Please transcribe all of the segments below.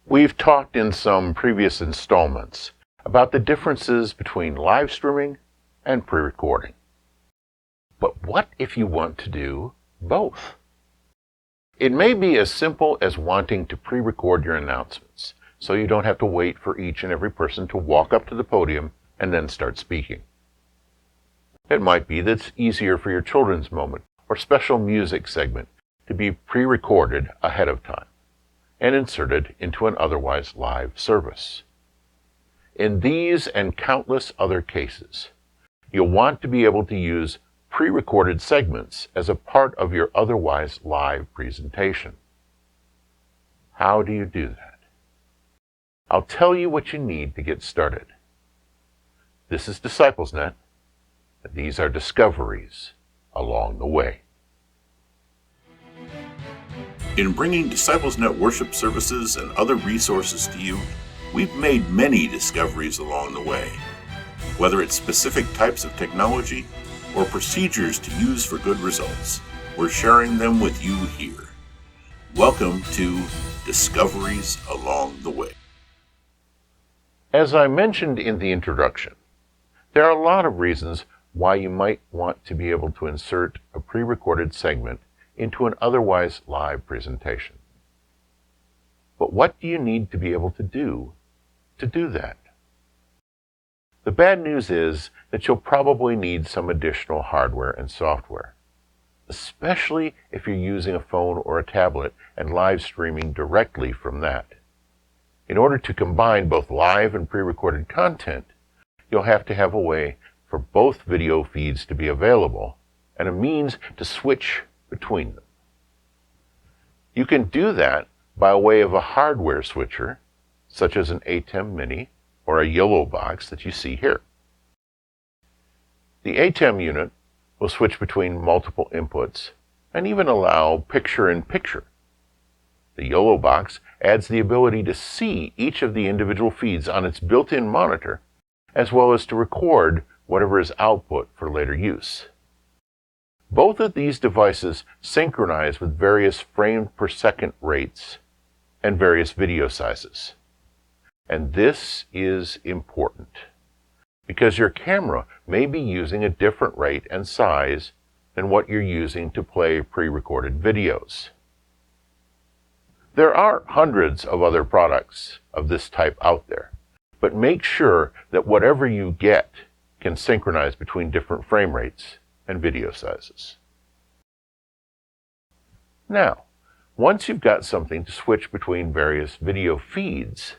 We've talked in some previous installments about the differences between live streaming and pre-recording. But what if you want to do both? It may be as simple as wanting to pre-record your announcements, so you don't have to wait for each and every person to walk up to the podium and then start speaking. It might be that it's easier for your children's moment or special music segment to be pre-recorded ahead of time and inserted into an otherwise live service. In these and countless other cases, you'll want to be able to use pre-recorded segments as a part of your otherwise live presentation. How do you do that? I'll tell you what you need to get started. This is DisciplesNet, and these are discoveries along the way. In bringing DisciplesNet worship services and other resources to you, we've made many discoveries along the way. Whether it's specific types of technology or procedures to use for good results, we're sharing them with you here. Welcome to Discoveries Along the Way. As I mentioned in the introduction, there are a lot of reasons why you might want to be able to insert a pre-recorded segment into an otherwise live presentation. But what do you need to be able to do that? The bad news is that you'll probably need some additional hardware and software, especially if you're using a phone or a tablet and live streaming directly from that. In order to combine both live and pre-recorded content, you'll have to have a way for both video feeds to be available and a means to switch between them. You can do that by way of a hardware switcher, such as an ATEM Mini or a yellow box that you see here. The ATEM unit will switch between multiple inputs and even allow picture-in-picture. The yellow box adds the ability to see each of the individual feeds on its built-in monitor, as well as to record whatever is output for later use. Both of these devices synchronize with various frames per second rates and various video sizes. And this is important because your camera may be using a different rate and size than what you're using to play pre-recorded videos. There are hundreds of other products of this type out there, but make sure that whatever you get can synchronize between different frame rates and video sizes. Now, once you've got something to switch between various video feeds,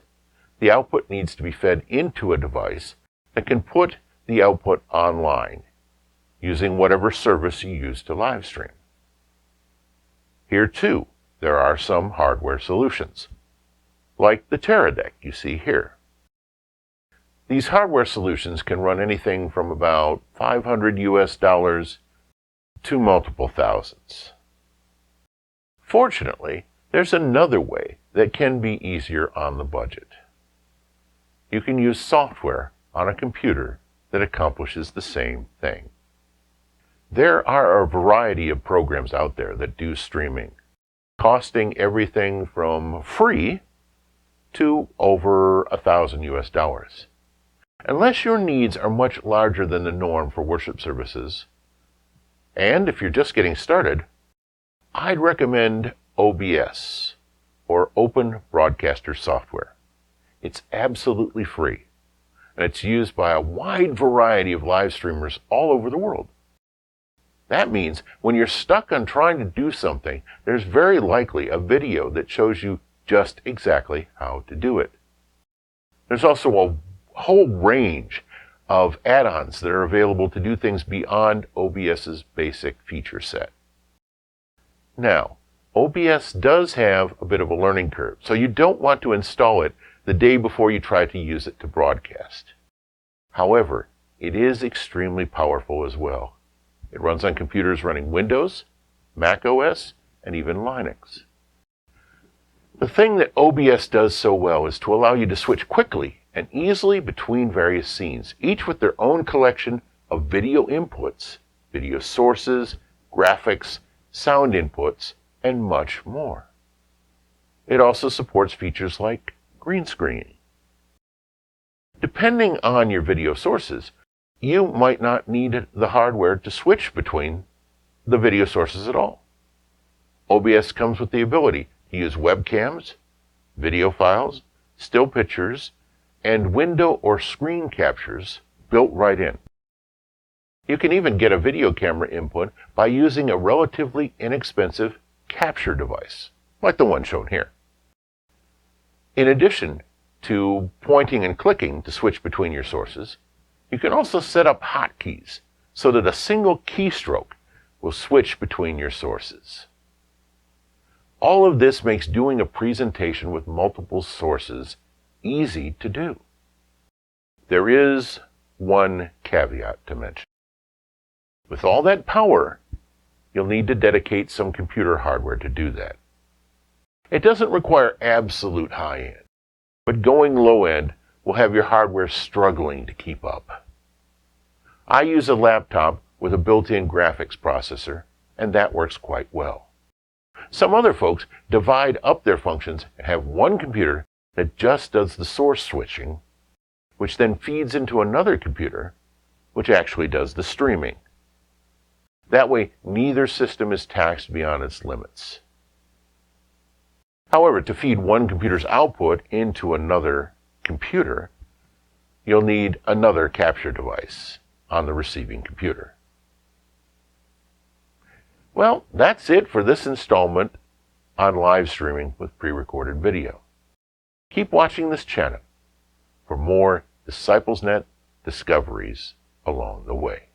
the output needs to be fed into a device that can put the output online using whatever service you use to live stream. Here too, there are some hardware solutions, like the Teradek you see here. These hardware solutions can run anything from about $500 to multiple thousands. Fortunately, there's another way that can be easier on the budget. You can use software on a computer that accomplishes the same thing. There are a variety of programs out there that do streaming, costing everything from free to over $1,000. Unless your needs are much larger than the norm for worship services, and if you're just getting started, I'd recommend OBS, or Open Broadcaster Software. It's absolutely free, and it's used by a wide variety of live streamers all over the world. That means when you're stuck on trying to do something, there's very likely a video that shows you just exactly how to do it. There's also a whole range of add-ons that are available to do things beyond OBS's basic feature set. Now, OBS does have a bit of a learning curve, so you don't want to install it the day before you try to use it to broadcast. However, it is extremely powerful as well. It runs on computers running Windows, Mac OS, and even Linux. The thing that OBS does so well is to allow you to switch quickly and easily between various scenes, each with their own collection of video inputs, video sources, graphics, sound inputs, and much more. It also supports features like green screen. Depending on your video sources, you might not need the hardware to switch between the video sources at all. OBS comes with the ability to use webcams, video files, still pictures, and window or screen captures built right in. You can even get a video camera input by using a relatively inexpensive capture device, like the one shown here. In addition to pointing and clicking to switch between your sources, you can also set up hotkeys so that a single keystroke will switch between your sources. All of this makes doing a presentation with multiple sources easy to do. There is one caveat to mention. With all that power, you'll need to dedicate some computer hardware to do that. It doesn't require absolute high-end, but going low-end will have your hardware struggling to keep up. I use a laptop with a built-in graphics processor, and that works quite well. Some other folks divide up their functions and have one computer that just does the source switching, which then feeds into another computer, which actually does the streaming. That way, neither system is taxed beyond its limits. However, to feed one computer's output into another computer, you'll need another capture device on the receiving computer. Well, that's it for this installment on live streaming with pre-recorded video. Keep watching this channel for more DisciplesNet discoveries along the way.